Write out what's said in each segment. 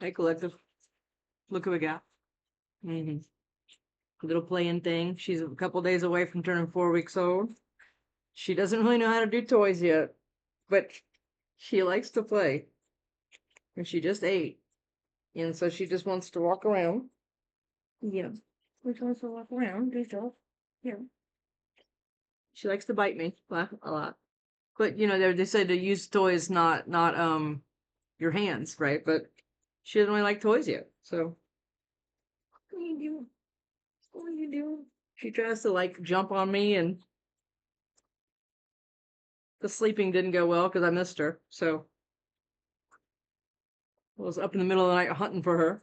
Hey, collective. Look who we got. Little playing thing. She's a couple days away from turning 4 weeks old. She doesn't really know how to do toys yet, but she likes to play. And she just ate. And so she just wants to walk around. Yeah. She wants to walk around, do stuff. Yeah. She likes to bite me a lot. But you know, they say to use toys, not your hands, right? But she doesn't really like toys yet. So what are you doing? What are you doing? She tries to like jump on me, and the sleeping didn't go well because I missed her. So I was up in the middle of the night hunting for her.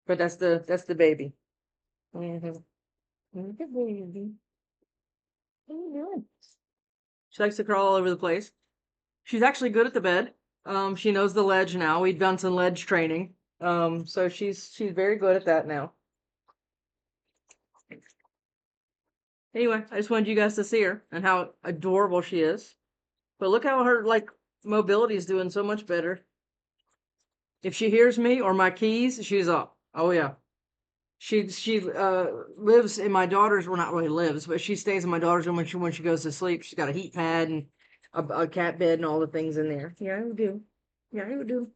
But that's the baby. Mm-hmm. The baby. What are you doing? She likes to crawl all over the place. She's actually good at the bed. She knows the ledge now. We've done some ledge training. So she's very good at that now. Anyway, I just wanted you guys to see her and how adorable she is. But look how her like mobility is doing so much better. If she hears me or my keys, she's up. Oh yeah. She lives in my daughter's, well, not really lives, but she stays in my daughter's room when she goes to sleep. She's got a heat pad and a cat bed and all the things in there. Yeah, I would do. Yeah, I would do.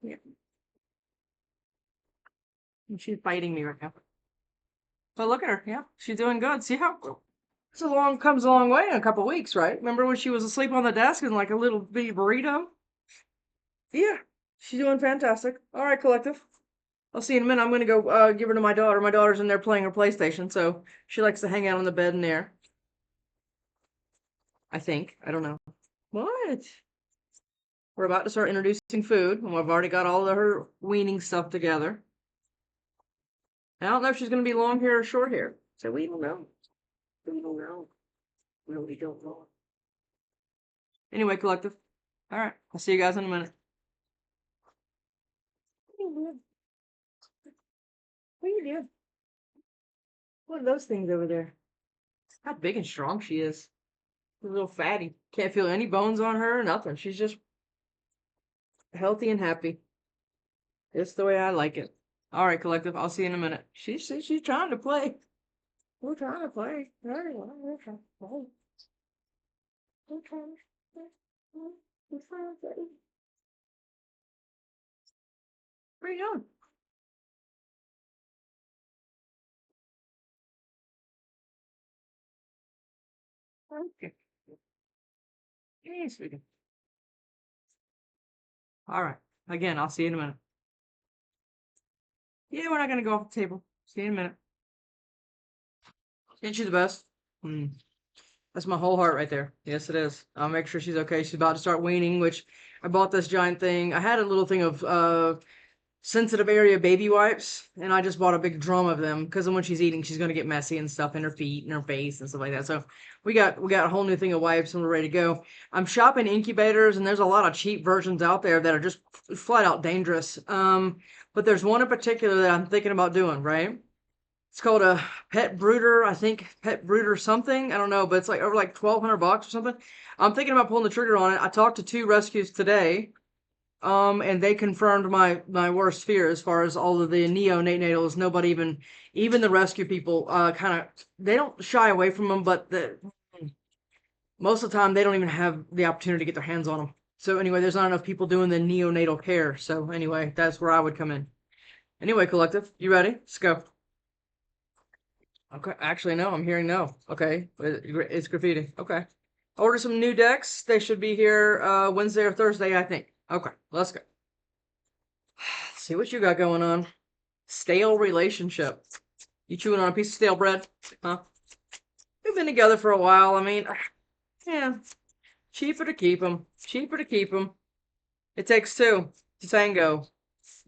Yeah. And she's biting me right now. But look at her. Yeah, she's doing good. See how comes a long way in a couple weeks, right? Remember when she was asleep on the desk and like a little bitty burrito? Yeah, she's doing fantastic. All right, collective. I'll see you in a minute. I'm gonna go give her to my daughter. My daughter's in there playing her PlayStation, so she likes to hang out on the bed in there. I think. I don't know. What? We're about to start introducing food, and we've already got all of her weaning stuff together. I don't know if she's gonna be long hair or short hair, so we don't know. We don't know. Really don't know. Anyway, collective. All right, I'll see you guys in a minute. What are you doing? What are those things over there? How big and strong she is. A little fatty. Can't feel any bones on her, nothing. She's just healthy and happy. It's the way I like it. All right, collective. I'll see you in a minute. She's trying to play. We're trying to play. We're trying to play. We're trying to play. We're trying to play. Where you going? Okay. Hey, sweetie. All right. Again, I'll see you in a minute. Yeah, we're not gonna go off the table. See you in a minute. Ain't she the best? That's my whole heart right there. Yes, it is. I'll make sure she's okay. She's about to start weaning, which I bought this giant thing. I had a little thing of sensitive area baby wipes, and I just bought a big drum of them because when she's eating, she's gonna get messy and stuff in her feet and her face and stuff like that. So we got a whole new thing of wipes and we're ready to go. I'm shopping incubators, and there's a lot of cheap versions out there that are just flat out dangerous. But there's one in particular that I'm thinking about doing, right? It's called a Pet Brooder, I think Pet Brooder something. I don't know, but it's like over like $1,200 or something. I'm thinking about pulling the trigger on it. I talked to 2 rescues today, and they confirmed my worst fear as far as all of the neonatals. Nobody even the rescue people kind of they don't shy away from them, but most of the time they don't even have the opportunity to get their hands on them. So anyway, there's not enough people doing the neonatal care. So anyway, that's where I would come in. Anyway, collective, you ready? Let's go. Okay, actually, no, I'm hearing no. Okay, it's graffiti. Okay. Order some new decks. They should be here Wednesday or Thursday, I think. Okay, let's go. Let's see what you got going on. Stale relationship. You chewing on a piece of stale bread? Huh? We've been together for a while. I mean, yeah. Cheaper to keep them. Cheaper to keep them. It takes 2 to tango.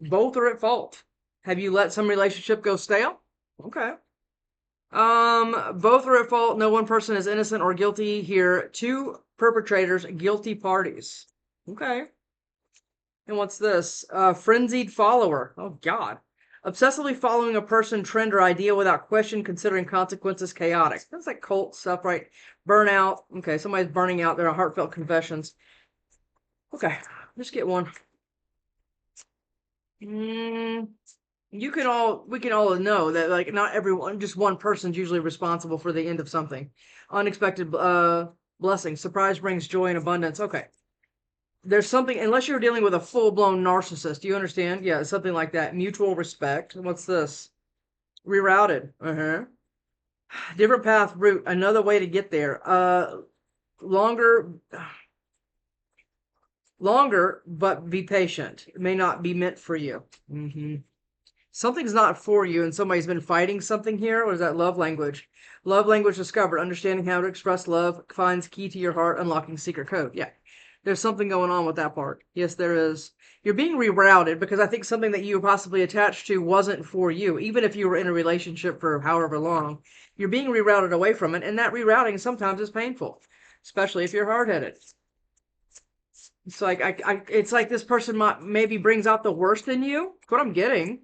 Both are at fault. Have you let some relationship go stale? Okay. Both are at fault. No one person is innocent or guilty here. 2 perpetrators, guilty parties. Okay. And what's this? Frenzied follower. Oh, God. Obsessively following a person, trend, or idea without question, considering consequences chaotic. That's like cult stuff, right? Burnout. Okay, somebody's burning out. There are heartfelt confessions. Okay, just get one. Mm, we can all know that like not everyone, just one person's usually responsible for the end of something. Unexpected blessing. Surprise brings joy and abundance. Okay. There's something, unless you're dealing with a full-blown narcissist. Do you understand? Yeah, something like that. Mutual respect. What's this? Rerouted. Uh-huh. Different path route. Another way to get there. Longer longer, but be patient. It may not be meant for you. Something's not for you, and somebody's been fighting something here. What is that? Love language. Love language discovered. Understanding how to express love finds key to your heart, unlocking secret code. Yeah. There's something going on with that part. Yes, there is. You're being rerouted because I think something that you were possibly attached to wasn't for you. Even if you were in a relationship for however long, you're being rerouted away from it, and that rerouting sometimes is painful, especially if you're hard-headed. It's like it's like this person maybe brings out the worst in you. That's what I'm getting.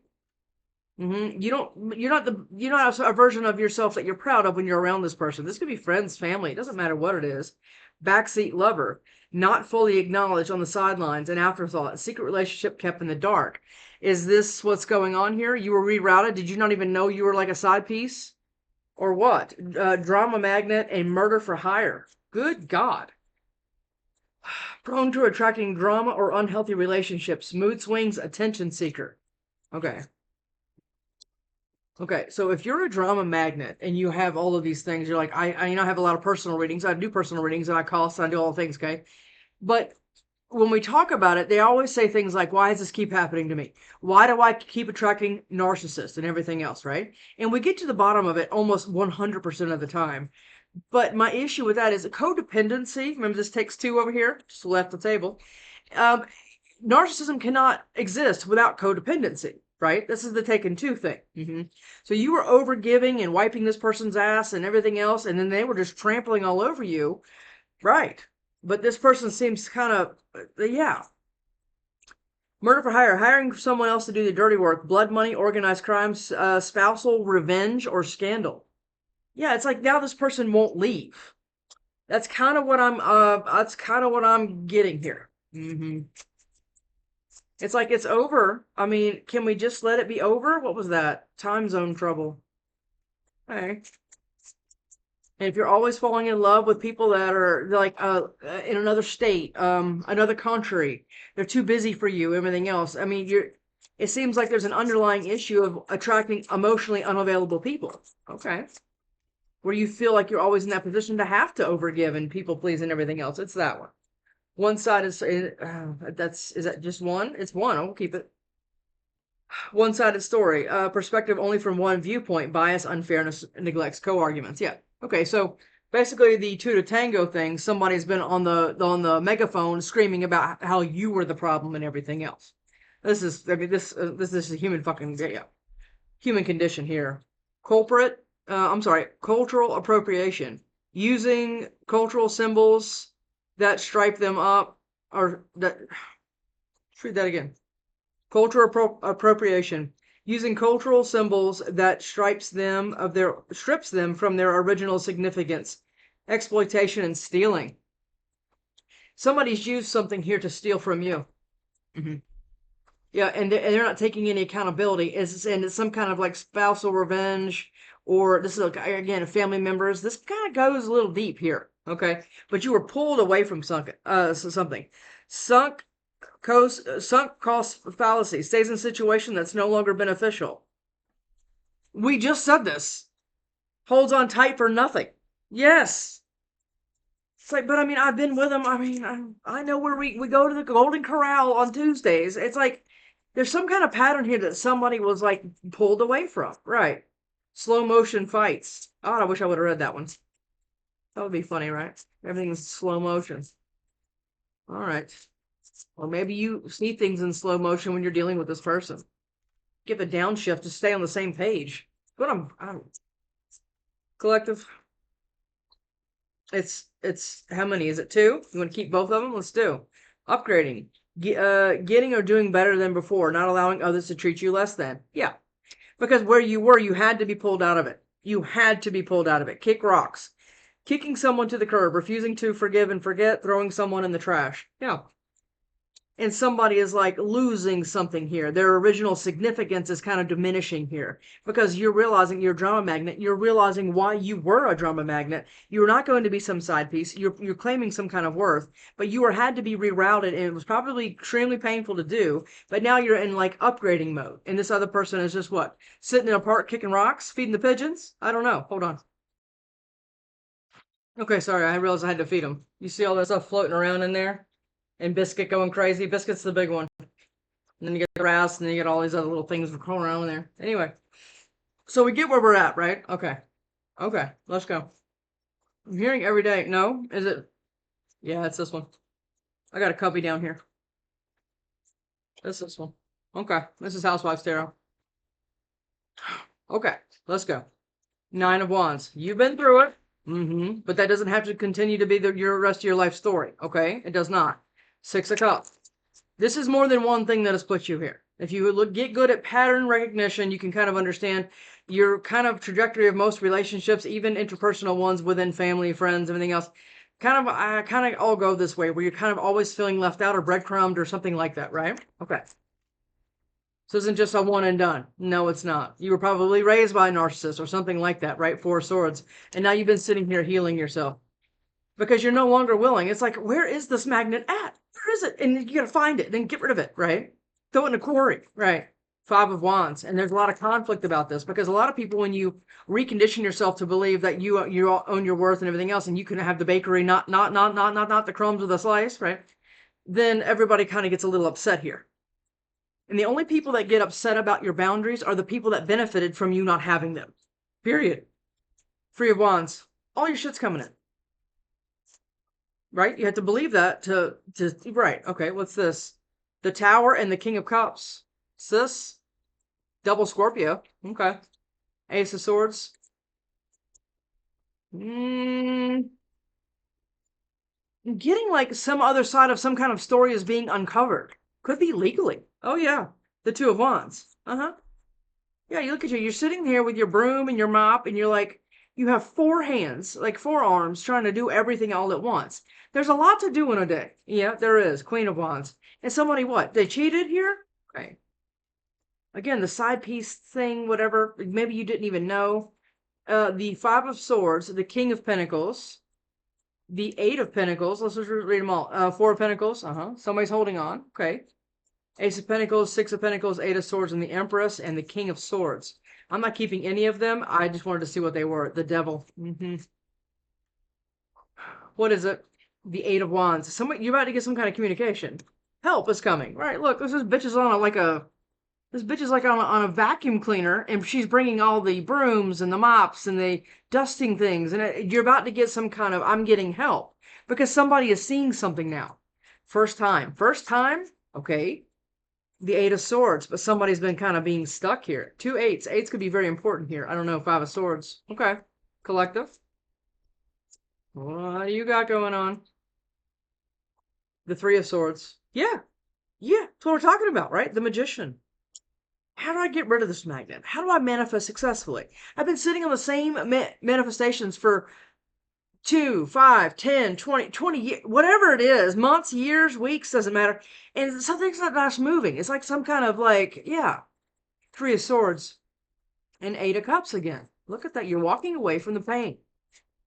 You're not a version of yourself that you're proud of when you're around this person. This could be friends, family. It doesn't matter what it is. Backseat lover, not fully acknowledged on the sidelines, an afterthought, secret relationship kept in the dark. Is this what's going on here? You were rerouted. Did you not even know you were like a side piece, or what? Drama magnet, a murder for hire. Good God. Prone to attracting drama or unhealthy relationships. Mood swings, attention seeker. Okay. Okay, so if you're a drama magnet and you have all of these things, you're like, I have a lot of personal readings. I do personal readings and I call, so I do all the things, okay? But when we talk about it, they always say things like, why does this keep happening to me? Why do I keep attracting narcissists and everything else, right? And we get to the bottom of it almost 100% of the time. But my issue with that is codependency. Remember, this takes two over here, just left the table. Um, Narcissism cannot exist without codependency, right? This is the taken two thing. So you were overgiving and wiping this person's ass and everything else, and then they were just trampling all over you, right? But this person seems kind of, yeah. Murder for hire, hiring someone else to do the dirty work, blood money, organized crimes, spousal revenge, or scandal. Yeah, it's like now this person won't leave. That's kind of what I'm getting here. It's like it's over. I mean, can we just let it be over? What was that? Time zone trouble. Hey. And if you're always falling in love with people that are like in another state, another country, they're too busy for you, everything else. I mean, it seems like there's an underlying issue of attracting emotionally unavailable people. Okay. Where you feel like you're always in that position to have to overgive and people please and everything else. It's that one. One side is is that just one? It's one. I'll keep it. One-sided story. Perspective only from one viewpoint. Bias, unfairness, neglects, co-arguments. Yeah. Okay. So basically, the two to tango thing. Somebody's been on the megaphone screaming about how you were the problem and everything else. This is, I mean, this is a human fucking, yeah, human condition here. Culprit. I'm sorry. Cultural appropriation. Using cultural symbols that stripe them up, or that. Read that again. Cultural appropriation, using cultural symbols that strips them from their original significance. Exploitation and stealing. Somebody's used something here to steal from you. Yeah, and they're not taking any accountability. It's some kind of like spousal revenge, or this is again family members. This kind of goes a little deep here. Okay, but you were pulled away from something. Sunk Sunk cost fallacy, stays in a situation that's no longer beneficial. We just said this. Holds on tight for nothing. Yes. It's like, but I mean, I've been with him. I mean, I know where we go to the Golden Corral on Tuesdays. It's like there's some kind of pattern here that somebody was like pulled away from. Right. Slow motion fights. Oh, I wish I would have read that one. That would be funny, right? Everything's slow motion. All right. Or maybe you see things in slow motion when you're dealing with this person. Give a downshift to stay on the same page. But I'm collective. It's how many? Is it two? You want to keep both of them? Let's do. Upgrading. Getting or doing better than before, not allowing others to treat you less than. Yeah. Because where you were, you had to be pulled out of it. You had to be pulled out of it. Kick rocks. Kicking someone to the curb, refusing to forgive and forget, throwing someone in the trash. Yeah. and somebody is like losing something here. Their original significance is kind of diminishing here because you're realizing you're a drama magnet. You're realizing why you were a drama magnet. You're not going to be some side piece. You're claiming some kind of worth, but you were had to be rerouted, and it was probably extremely painful to do. But now you're in like upgrading mode, and this other person is just what, sitting in a park kicking rocks, feeding the pigeons. I don't know. Hold on. Okay, sorry. I realized I had to feed them. You see all that stuff floating around in there? And Biscuit going crazy. Biscuit's the big one. And then you get grass, and then you get all these other little things crawling around in there. Anyway, so we get where we're at, right? Okay. Okay, let's go. I'm hearing every day. No? Is it? Yeah, it's this one. I got a cubby down here. It's this one. Okay, this is Housewives Tarot. Okay, let's go. Nine of Wands. You've been through it. But that doesn't have to continue to be your rest of your life story. Okay, it does not. Six of Cups. This is more than one thing that has put you here. If you get good at pattern recognition, you can kind of understand your kind of trajectory of most relationships, even interpersonal ones within family, friends, everything else. I kind of all go this way, where you're kind of always feeling left out or breadcrumbed or something like that, right? Okay. This isn't just a one and done. No, it's not. You were probably raised by a narcissist or something like that, right? Four of Swords. And now you've been sitting here healing yourself because you're no longer willing. It's like, where is this magnet at? Where is it? And you got to find it, then get rid of it, right? Throw it in a quarry, right? Five of Wands. And there's a lot of conflict about this because a lot of people, when you recondition yourself to believe that you own your worth and everything else, and you can have the bakery, not the crumbs of the slice, right? Then everybody kind of gets a little upset here. And the only people that get upset about your boundaries are the people that benefited from you not having them. Period. Three of Wands. All your shit's coming in. Right? You have to believe that to right. Okay, what's this? The Tower and the King of Cups. What's this? Double Scorpio. Okay. Ace of Swords. I'm getting like some other side of some kind of story is being uncovered. Could be legally. Oh yeah. The Two of Wands. Uh-huh. Yeah, you look at you. You're sitting here with your broom and your mop, and you're like, you have four hands, like four arms, trying to do everything all at once. There's a lot to do in a day. Yeah, there is. Queen of Wands. And somebody, what? They cheated here? Okay. Again, the side piece thing, whatever. Maybe you didn't even know. The Five of Swords, the King of Pentacles, the Eight of Pentacles. Let's just read them all. Four of Pentacles. Somebody's holding on. Okay. Ace of Pentacles, Six of Pentacles, Eight of Swords, and the Empress, and the King of Swords. I'm not keeping any of them. I just wanted to see what they were. The Devil. What is it? The Eight of Wands. You're about to get some kind of communication. Help is coming. Right, look, this bitch is on this bitch is like on a vacuum cleaner, and she's bringing all the brooms and the mops and the dusting things, and you're about to get some kind of, I'm getting help. Because somebody is seeing something now. First time. First time? Okay. The Eight of Swords, but somebody's been kind of being stuck here. Two eights. Eights could be very important here. I don't know. Five of Swords. Okay. Collective. What do you got going on? The Three of Swords. Yeah. Yeah. That's what we're talking about, right? The Magician. How do I get rid of this magnet? How do I manifest successfully? I've been sitting on the same manifestations for 2, 5, 10, 20 years, whatever it is, months, years, weeks, doesn't matter. And something's not moving. It's like some kind of like, yeah, Three of Swords and Eight of Cups again. Look at that. You're walking away from the pain.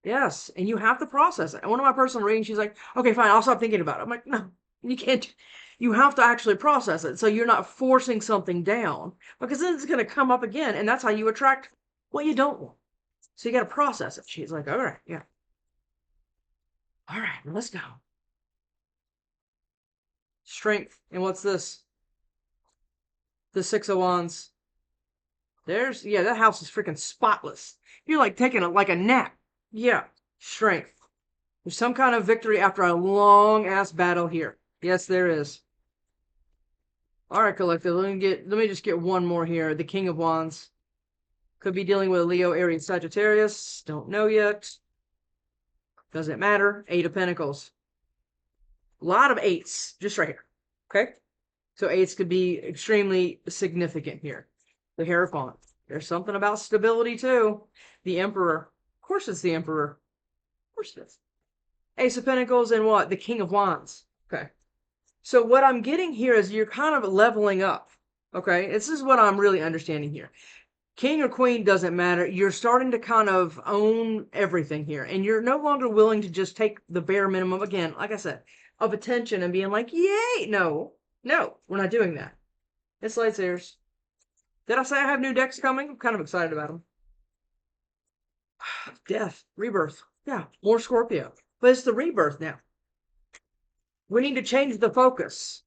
Yes. And you have to process it. And one of my personal readings, she's like, okay, fine, I'll stop thinking about it. I'm like, no, you can't. You have to actually process it. So you're not forcing something down because then it's going to come up again. And that's how you attract what you don't want. So you got to process it. She's like, all right, yeah. All right, let's go. Strength. And what's this? The Six of Wands. Yeah, that house is freaking spotless. You're like taking like a nap. Yeah, strength. There's some kind of victory after a long ass battle here. Yes, there is. All right, collective. Let me just get one more here. The King of Wands. Could be dealing with a Leo, Aries, Sagittarius. Don't know yet. Doesn't matter. Eight of Pentacles. A lot of eights, just right here. Okay? So eights could be extremely significant here. The Hierophant. There's something about stability too. The Emperor. Of course it's the Emperor. Of course it is. Ace of Pentacles and what? The King of Wands. Okay. So what I'm getting here is you're kind of leveling up. Okay, this is what I'm really understanding here. King or queen doesn't matter. You're starting to kind of own everything here, and you're no longer willing to just take the bare minimum, again, like I said, of attention and being like, yay. No, no, we're not doing that. It's lightsayers. Did I say I have new decks coming? I'm kind of excited about them. Death, rebirth. Yeah, more Scorpio. But it's the rebirth now. We need to change the focus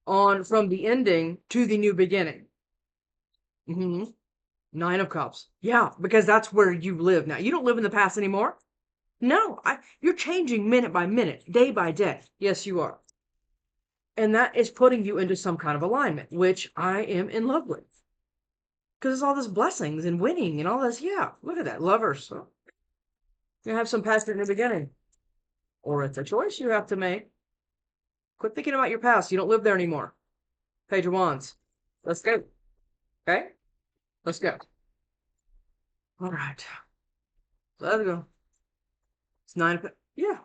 on from the ending to the new beginning. Mm-hmm. Nine of Cups. Yeah, because that's where you live now. You don't live in the past anymore. No, you're changing minute by minute, day by day. Yes, you are. And that is putting you into some kind of alignment, which I am in love with. Because it's all this blessings and winning and all this. Yeah, look at that. Lovers. So you have some past in the beginning. Or it's a choice you have to make. Quit thinking about your past. You don't live there anymore. Page of Wands. Let's go. Okay? Let's go. All right. Let's go. It's yeah.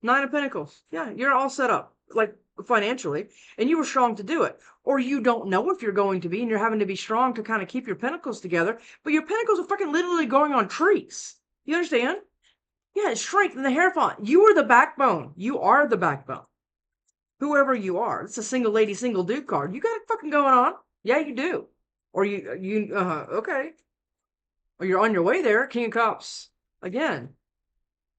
Nine of Pentacles. Yeah, you're all set up, like financially, and you were strong to do it. Or you don't know if you're going to be, and you're having to be strong to kind of keep your pentacles together, but your pentacles are fucking literally going on trees. You understand? Yeah, it's strength in the Hierophant. You are the backbone. You are the backbone. Whoever you are. It's a single lady, single dude card. You got it fucking going on. Yeah, you do. Or okay. Or you're on your way there. King of Cups. Again.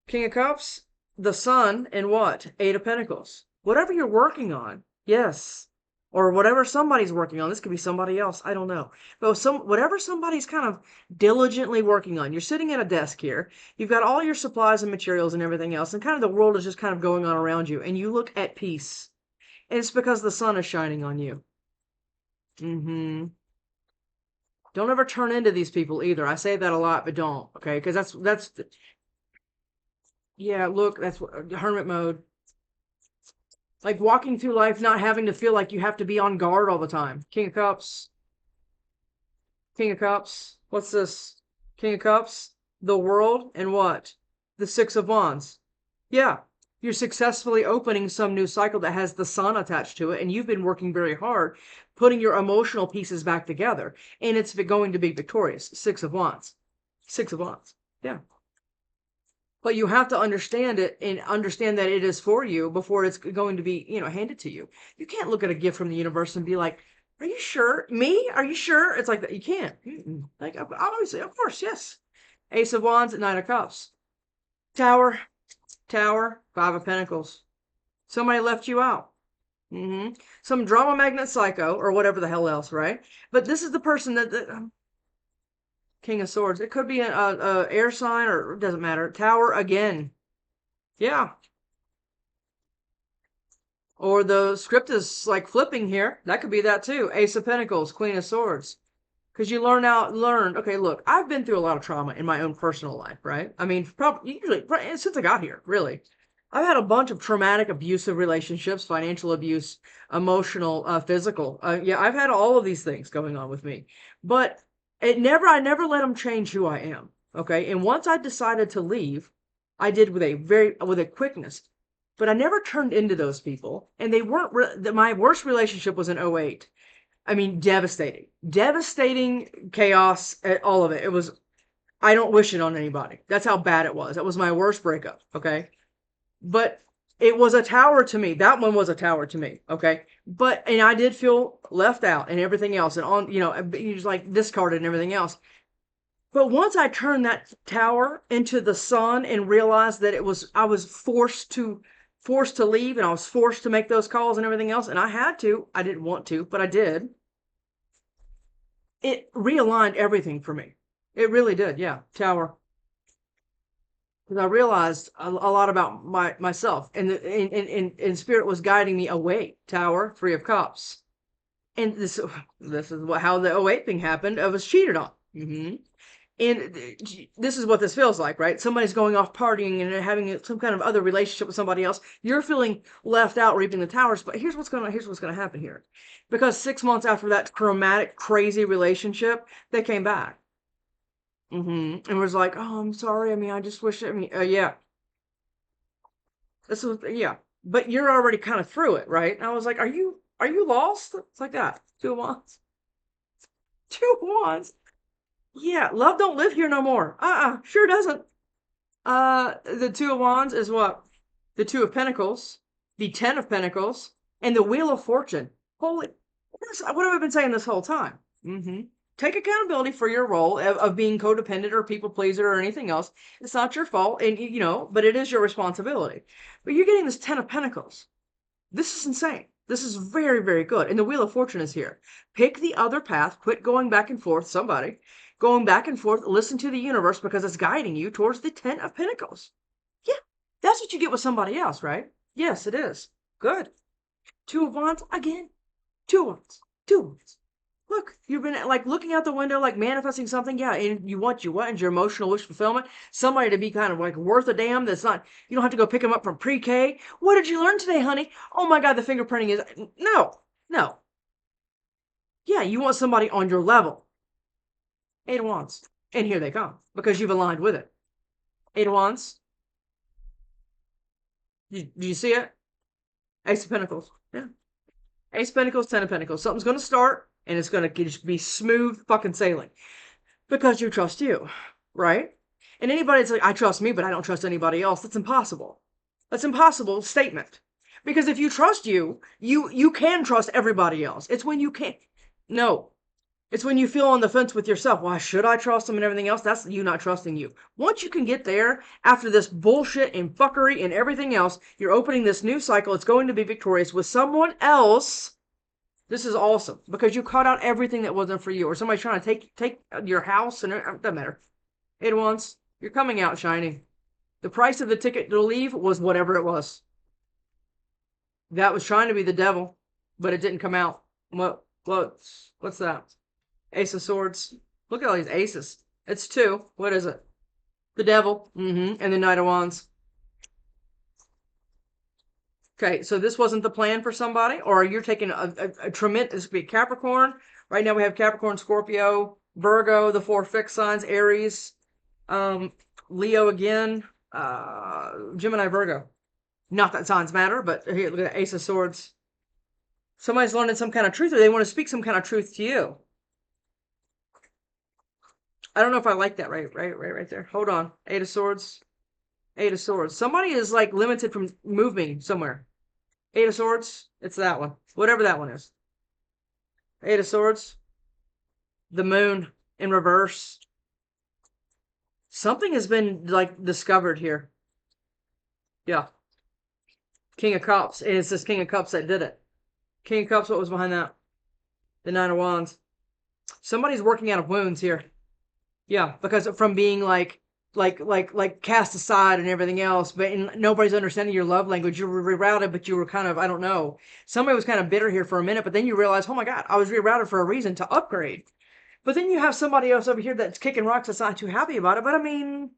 King of Cups, the Sun, and what? Eight of Pentacles. Whatever you're working on, yes. Or whatever somebody's working on. This could be somebody else. I don't know. But whatever somebody's kind of diligently working on. You're sitting at a desk here. You've got all your supplies and materials and everything else. And kind of the world is just kind of going on around you. And you look at peace. And it's because the sun is shining on you. Mm-hmm. Don't ever turn into these people either. I say that a lot, but don't. Okay? Because that's yeah, look, that's what hermit mode. Like walking through life not having to feel like you have to be on guard all the time. King of Cups. King of Cups. What's this? King of Cups. The World and what? The Six of Wands. Yeah. You're successfully opening some new cycle that has the sun attached to it, and you've been working very hard putting your emotional pieces back together, and it's going to be victorious. Six of Wands. Six of Wands. Yeah. But you have to understand it and understand that it is for you before it's going to be, handed to you. You can't look at a gift from the universe and be like, are you sure? Me? Are you sure? It's like that. You can't. Like, obviously, of course, yes. Ace of Wands, Nine of Cups. Tower, Tower, Five of Pentacles. Somebody left you out. Some drama magnet psycho or whatever the hell else, right? But this is the person that King of Swords. It could be a air sign or it doesn't matter. Tower again. Yeah. Or the script is like flipping here. That could be that too. Ace of Pentacles, Queen of Swords. Because you learned, okay, look, I've been through a lot of trauma in my own personal life, right? I mean, probably usually since I got here, really. I've had a bunch of traumatic, abusive relationships, financial abuse, emotional, physical. Yeah, I've had all of these things going on with me. But I never let them change who I am. Okay. And once I decided to leave, I did with a quickness. But I never turned into those people. And they weren't, my worst relationship was in '08. I mean, devastating. Devastating chaos, all of it. It was, I don't wish it on anybody. That's how bad it was. That was my worst breakup. Okay. But it was a tower to me. That one was a tower to me. Okay. And I did feel left out and everything else and just like discarded and everything else. But once I turned that tower into the sun and realized that I was forced to leave and I was forced to make those calls and everything else. And I had to, I didn't want to, but I did. It realigned everything for me. It really did. Yeah. Tower. Because I realized a lot about myself, and spirit was guiding me away. Tower, Three of Cups, and this is how the '08 thing happened. I was cheated on, and this is what this feels like, right? Somebody's going off partying and having some kind of other relationship with somebody else. You're feeling left out, reaping the towers. But here's what's gonna happen here, because 6 months after that traumatic, crazy relationship, they came back. And was like, oh, I'm sorry. I mean, I just wish. I mean, yeah. Yeah. but you're already kind of through it, right? And I was like, are you lost? It's like that. Two of Wands. Two of Wands. Yeah, love don't live here no more. Sure doesn't. The Two of Wands is what? The Two of Pentacles, the Ten of Pentacles, and the Wheel of Fortune. Holy, what have I been saying this whole time? Mm-hmm. Take accountability for your role of being codependent or people pleaser or anything else. It's not your fault, and but it is your responsibility. But you're getting this Ten of Pentacles. This is insane. This is very, very good. And the Wheel of Fortune is here. Pick the other path. Quit going back and forth. Somebody going back and forth. Listen to the universe because it's guiding you towards the Ten of Pentacles. Yeah, that's what you get with somebody else, right? Yes, it is. Good. Two of Wands again. Two of Wands. Two of Wands. Look, you've been like looking out the window, like manifesting something. Yeah, and you want your emotional wish fulfillment. Somebody to be kind of like worth a damn. That's not, you don't have to go pick them up from pre-K. What did you learn today, honey? Oh my God, the fingerprinting is, no. Yeah, you want somebody on your level. Eight of Wands. And here they come because you've aligned with it. Eight of Wands. Do you see it? Ace of Pentacles. Yeah. Ace of Pentacles, Ten of Pentacles. Something's going to start and it's going to just be smooth fucking sailing because you trust you, right? And anybody that's like, I trust me, but I don't trust anybody else. That's impossible. That's impossible statement. Because if you trust you can trust everybody else. It's when you can't. No. It's when you feel on the fence with yourself. Why should I trust them and everything else? That's you not trusting you. Once you can get there, after this bullshit and fuckery and everything else, you're opening this new cycle. It's going to be victorious with someone else. This is awesome because you cut out everything that wasn't for you, or somebody trying to take your house, and it doesn't matter. Eight of Wands, you're coming out shining. The price of the ticket to leave was whatever it was. That was trying to be the devil, but it didn't come out. What's that? Ace of Swords. Look at all these aces. It's two. What is it? The devil. And the Knight of Wands. Okay, so this wasn't the plan for somebody, or you're taking a tremendous, this could be Capricorn. Right now we have Capricorn, Scorpio, Virgo, the four fixed signs, Aries, Leo again, Gemini, Virgo. Not that signs matter, but here, look at the Ace of Swords. Somebody's learning some kind of truth, or they want to speak some kind of truth to you. I don't know if I like that right there. Hold on. Eight of Swords. Eight of Swords. Somebody is like limited from moving somewhere. Eight of Swords. It's that one. Whatever that one is. Eight of Swords. The Moon in reverse. Something has been like discovered here. Yeah. King of Cups. And it's this King of Cups that did it. King of Cups, what was behind that? The Nine of Wands. Somebody's working out of wounds here. Yeah, because from being like cast aside and everything else, but nobody's understanding your love language. You were rerouted, but you were kind of, I don't know. Somebody was kind of bitter here for a minute, but then you realize, oh my God, I was rerouted for a reason, to upgrade. But then you have somebody else over here that's kicking rocks that's not too happy about it. But I mean,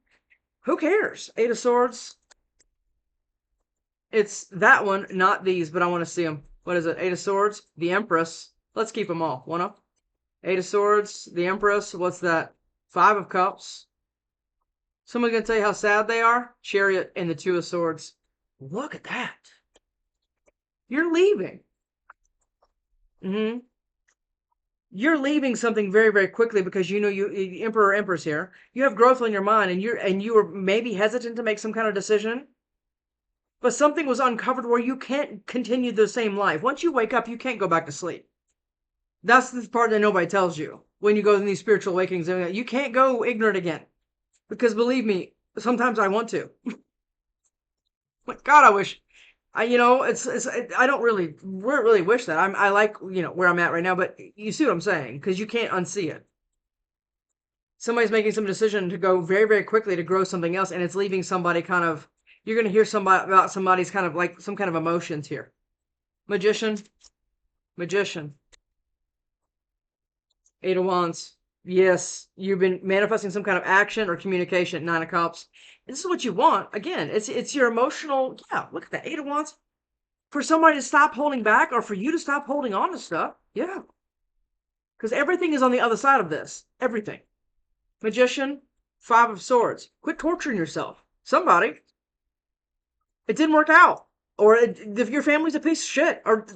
who cares? Eight of Swords. It's that one, not these, but I want to see them. What is it? Eight of Swords, the Empress. Let's keep them all. One up. Eight of Swords, the Empress. What's that? Five of Cups. Someone's going to tell you how sad they are? Chariot and the Two of Swords. Look at that. You're leaving. You're leaving something very, very quickly because you know you Emperor Empress here. You have growth on your mind, and you were maybe hesitant to make some kind of decision. But something was uncovered where you can't continue the same life. Once you wake up, you can't go back to sleep. That's the part that nobody tells you when you go in these spiritual awakenings. You can't go ignorant again. Because believe me, sometimes I want to. Like, God, I wish. I don't really wish that. I like, where I'm at right now, but you see what I'm saying? Because you can't unsee it. Somebody's making some decision to go very, very quickly to grow something else, and it's leaving somebody kind of, you're going to hear about somebody's kind of like some kind of emotions here. Magician. Eight of Wands. Yes, you've been manifesting some kind of action or communication. Nine of Cups. This is what you want. Again, it's your emotional. Yeah, look at that. Eight of Wands. For somebody to stop holding back, or for you to stop holding on to stuff. Yeah. Because everything is on the other side of this. Everything. Magician. Five of Swords. Quit torturing yourself. Somebody. It didn't work out. Or if your family's a piece of shit, or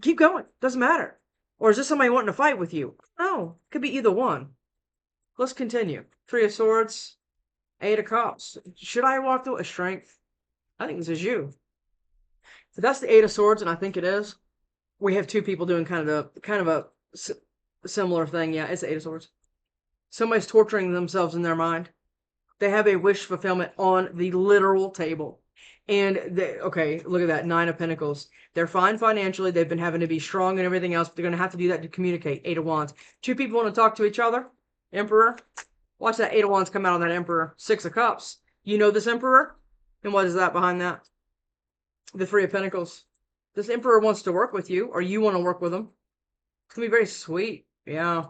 keep going, doesn't matter. Or is this somebody wanting to fight with you? No, could be either one. Let's continue. Three of Swords, Eight of Cups. Should I walk through a strength? I think this is you. If that's the Eight of Swords, and I think it is, we have two people doing kind of a similar thing. Yeah, it's the Eight of Swords. Somebody's torturing themselves in their mind. They have a wish fulfillment on the literal table. And okay, look at that, Nine of Pentacles. They're fine financially. They've been having to be strong and everything else, but they're going to have to do that to communicate. Eight of Wands. Two people want to talk to each other. Emperor. Watch that Eight of Wands come out on that Emperor. Six of Cups. You know this Emperor? And what is that behind that? The Three of Pentacles. This Emperor wants to work with you, or you want to work with him. It's going to be very sweet. Yeah.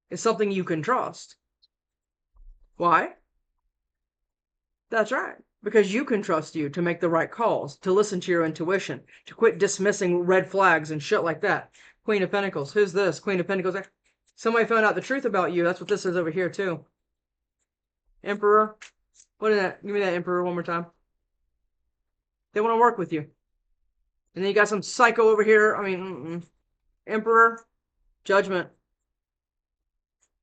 It's something you can trust. Why? That's right. Because you can trust you to make the right calls, to listen to your intuition, to quit dismissing red flags and shit like that. Queen of Pentacles. Who's this? Queen of Pentacles. Somebody found out the truth about you. That's what this is over here, too. Emperor. What is that? Give me that Emperor one more time. They want to work with you. And then you got some psycho over here. I mean, Emperor. Judgment.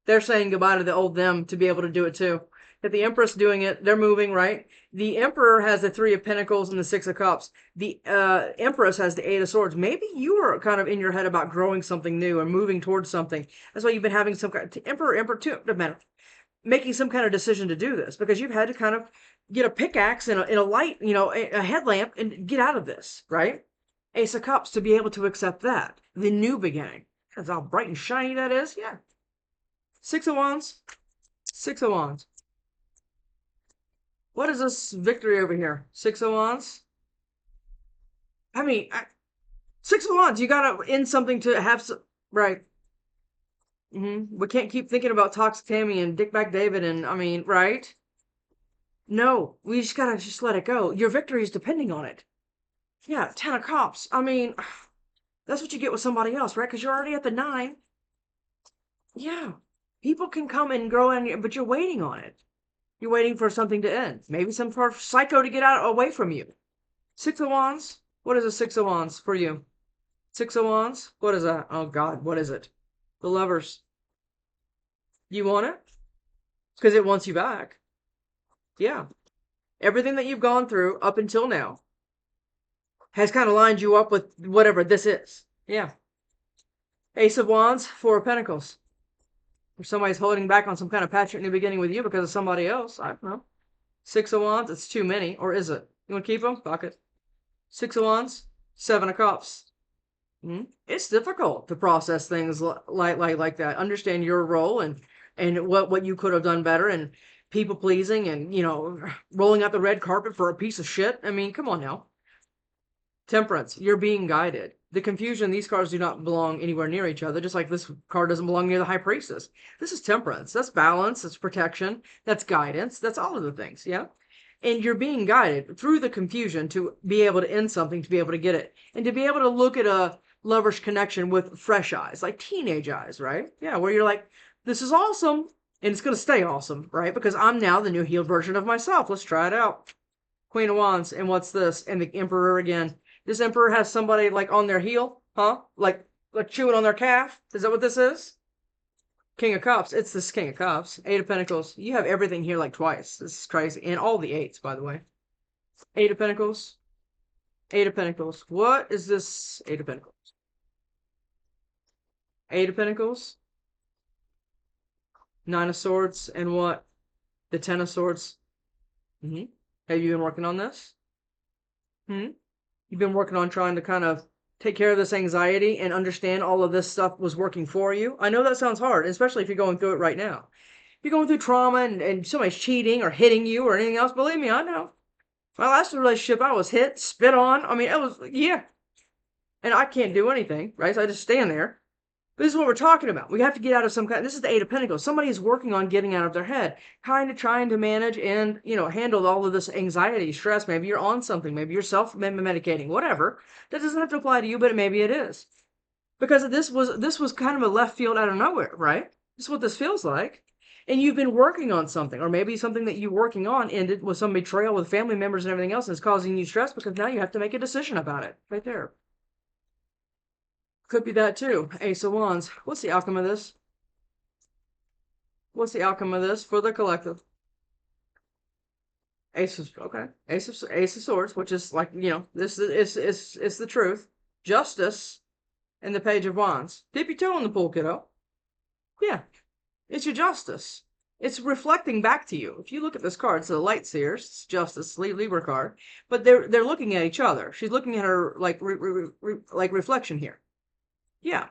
They're saying goodbye to the old them to be able to do it, too. If the Empress doing it, they're moving, right? The Emperor has the Three of Pentacles and the Six of Cups. The Empress has the Eight of Swords. Maybe you are kind of in your head about growing something new and moving towards something. That's why you've been having some kind of Emperor too, doesn't matter. Making some kind of decision to do this because you've had to kind of get a pickaxe and a light, a headlamp and get out of this, right? Ace of Cups to be able to accept that. The new beginning. That's how bright and shiny that is. Yeah. Six of Wands. Six of Wands. What is this victory over here? Six of Wands? I mean, Six of Wands. You gotta end something to have some... Right. We can't keep thinking about Toxic Tammy and Dick Back David and, I mean, right? No, we just gotta let it go. Your victory is depending on it. Yeah, Ten of Cups. I mean, that's what you get with somebody else, right? Because you're already at the 9. Yeah. People can come and grow in, but you're waiting on it. You're waiting for something to end. Maybe some sort of psycho to get out away from you. Six of Wands. What is a Six of Wands for you? Six of Wands. What is that? Oh, God. What is it? The Lovers. You want it? Because it wants you back. Yeah. Everything that you've gone through up until now has kind of lined you up with whatever this is. Yeah. Ace of Wands. Four of Pentacles. Or somebody's holding back on some kind of patchwork new beginning with you because of somebody else. I don't know. Six of Wands. It's too many. Or is it? You want to keep them? Fuck it. Six of Wands. Seven of Cups. It's difficult to process things like that. Understand your role and what you could have done better and people pleasing and, rolling out the red carpet for a piece of shit. I mean, come on now. Temperance. You're being guided. The confusion, these cards do not belong anywhere near each other, just like this card doesn't belong near the High Priestess. This is temperance. That's balance. That's protection. That's guidance. That's all of the things, yeah? And you're being guided through the confusion to be able to end something, to be able to get it. And to be able to look at a lover's connection with fresh eyes, like teenage eyes, right? Yeah, where you're like, this is awesome. And it's going to stay awesome, right? Because I'm now the new healed version of myself. Let's try it out. Queen of Wands. And what's this? And the Emperor again. This Emperor has somebody like on their heel, huh? Like chewing on their calf. Is that what this is? King of Cups. It's this King of Cups. Eight of Pentacles. You have everything here like twice. This is crazy. And all the eights, by the way. Eight of Pentacles. Eight of Pentacles. What is this Eight of Pentacles? Eight of Pentacles. Nine of Swords. And what? The Ten of Swords. Have you been working on this? You've been working on trying to kind of take care of this anxiety and understand all of this stuff was working for you. I know that sounds hard, especially if you're going through it right now. If you're going through trauma and somebody's cheating or hitting you or anything else, believe me, I know. My last relationship, I was hit, spit on. I mean, it was, yeah. And I can't do anything, right? So I just stand there. But this is what we're talking about. We have to get out of some kind. This is the Eight of Pentacles. Somebody is working on getting out of their head, kind of trying to manage and handle all of this anxiety, stress. Maybe you're on something. Maybe you're self-medicating. Whatever. That doesn't have to apply to you, but maybe it is. Because this was kind of a left field out of nowhere, right? This is what this feels like. And you've been working on something, or maybe something that you're working on ended with some betrayal with family members and everything else, and it's causing you stress because now you have to make a decision about it. Right there. Could be that too. Ace of Wands. What's the outcome of this? What's the outcome of this for the collective? Ace of, okay. Ace of Swords, which is like, this is it's the truth. Justice and the Page of Wands. Dip your toe in the pool, kiddo. Yeah, it's your justice. It's reflecting back to you. If you look at this card, it's the Light Seers, it's Justice, Libra card, but they're looking at each other. She's looking at her like like reflection here. Yeah,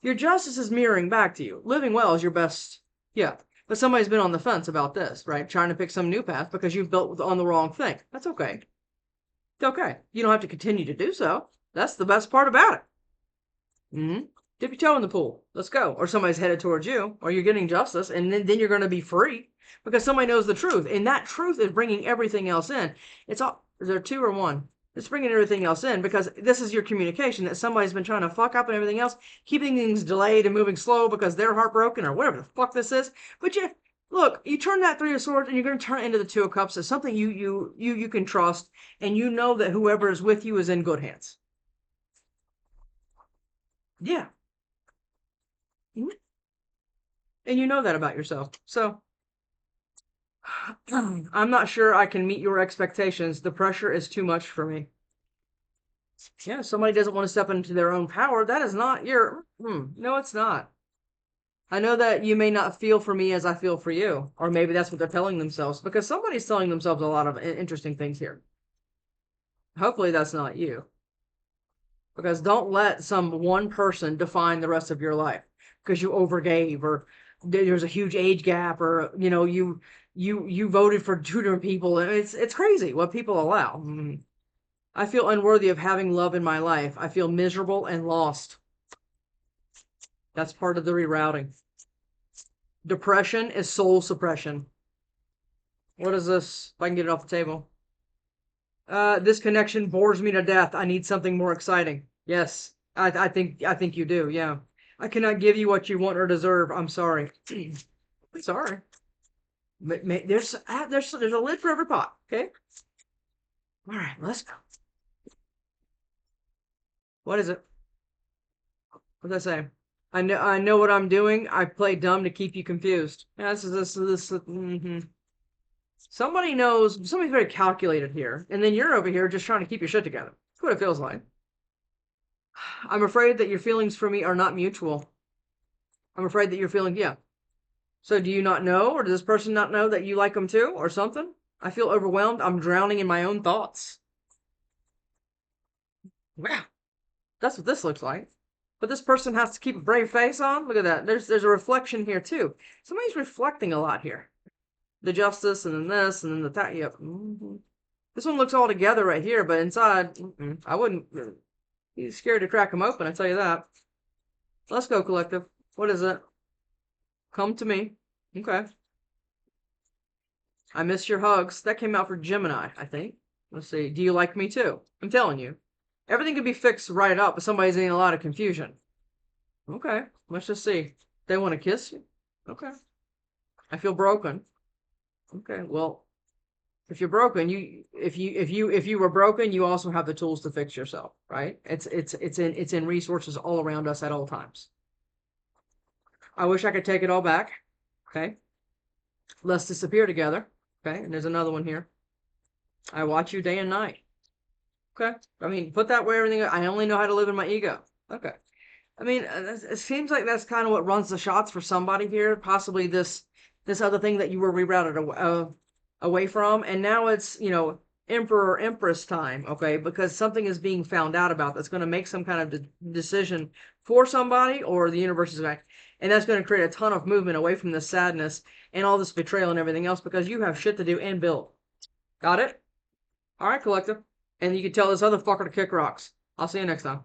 your justice is mirroring back to you. Living well is your best. Yeah, but somebody's been on the fence about this, right? Trying to pick some new path because you've built on the wrong thing. That's okay. It's okay. You don't have to continue to do so. That's the best part about it. Mm-hmm. Dip your toe in the pool. Let's go. Or somebody's headed towards you, or you're getting justice, and then you're going to be free because somebody knows the truth. And that truth is bringing everything else in. It's all, is there two or one? It's bringing everything else in because this is your communication that somebody's been trying to fuck up and everything else, keeping things delayed and moving slow because they're heartbroken or whatever the fuck this is. But look, you turn that Three of Swords and you're going to turn it into the Two of Cups as something you can trust, and you know that whoever is with you is in good hands. Yeah. And you know that about yourself. So I'm not sure I can meet your expectations. The pressure is too much for me. Yeah, somebody doesn't want to step into their own power. That is not your, no, it's not. I know that you may not feel for me as I feel for you, or maybe that's what they're telling themselves, because somebody's telling themselves a lot of interesting things here. Hopefully that's not you. Because don't let some one person define the rest of your life because you overgave, or there's a huge age gap, or you voted for two different people. And it's crazy what people allow. I feel unworthy of having love in my life. I feel miserable and lost. That's part of the rerouting. Depression is soul suppression. What is this? If I can get it off the table. This connection bores me to death. I need something more exciting. Yes, I think you do. Yeah, I cannot give you what you want or deserve. I'm sorry. I'm sorry. There's a lid for every pot. Okay. All right, let's go. What is it? What did I say? I know what I'm doing. I play dumb to keep you confused. Yeah, this. Somebody knows. Somebody's very calculated here, and then you're over here just trying to keep your shit together. That's what it feels like. I'm afraid that your feelings for me are not mutual. I'm afraid that you're feeling, yeah. So do you not know, or does this person not know that you like them too, or something? I feel overwhelmed. I'm drowning in my own thoughts. Wow, that's what this looks like. But this person has to keep a brave face on. Look at that. There's a reflection here too. Somebody's reflecting a lot here. The justice, and then this, and then the that. Yep. This one looks all together right here, but inside, I wouldn't. He's scared to crack them open. I tell you that. Let's go, collective. What is it? Come to me. Okay. I miss your hugs. That came out for Gemini, I think. Let's see. Do you like me too? I'm telling you. Everything could be fixed right up, but somebody's in a lot of confusion. Okay. Let's just see. They want to kiss you? Okay. I feel broken. Okay. Well, if you're broken, if you were broken, you also have the tools to fix yourself, right? It's in resources all around us at all times. I wish I could take it all back. Okay. Let's disappear together. Okay. And there's another one here. I watch you day and night. Okay. I mean, put that way everything. I only know how to live in my ego. Okay. I mean, it seems like that's kind of what runs the shots for somebody here. Possibly this other thing that you were rerouted away from, and now it's Emperor Empress time. Okay, because something is being found out about that's going to make some kind of decision for somebody, or the universe is back, and that's going to create a ton of movement away from this sadness and all this betrayal and everything else because you have shit to do and build. Got it? All right, collective. And you can tell this other fucker to kick rocks. I'll see you next time.